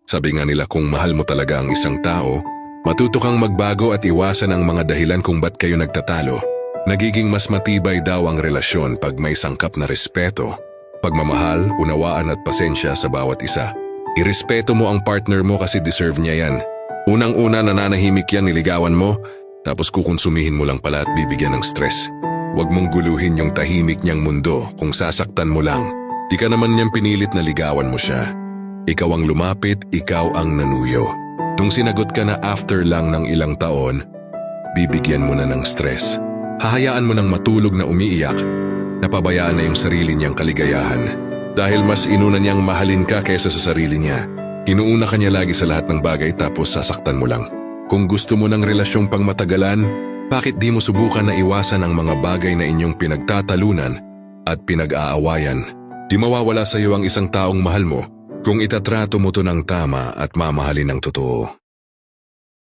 Sabi nga nila kung mahal mo talaga ang isang tao, matuto kang magbago at iwasan ang mga dahilan kung ba't kayo nagtatalo. Nagiging mas matibay daw ang relasyon pag may sangkap na respeto, pagmamahal, unawaan at pasensya sa bawat isa. Irespeto mo ang partner mo kasi deserve niya yan. Unang-una nananahimik yan, niligawan mo, tapos kukonsumihin mo lang pala at bibigyan ng stress. Huwag mong guluhin yung tahimik niyang mundo kung sasaktan mo lang. Di ka naman niyang pinilit na ligawan mo siya. Ikaw ang lumapit, ikaw ang nanuyo. Nung sinagot ka na after lang ng ilang taon, bibigyan mo na ng stress. Hahayaan mo nang matulog na umiiyak, napabayaan na yung sarili niyang kaligayahan. Dahil mas inuna niyang mahalin ka kaysa sa sarili niya. Inuuna ka niya lagi sa lahat ng bagay tapos sasaktan mo lang. Kung gusto mo ng relasyong pangmatagalan, bakit di mo subukan na iwasan ang mga bagay na inyong pinagtatalunan at pinag-aawayan? Di mawawala sa iyo ang isang taong mahal mo kung itatrato mo to ng tama at mamahalin ng totoo.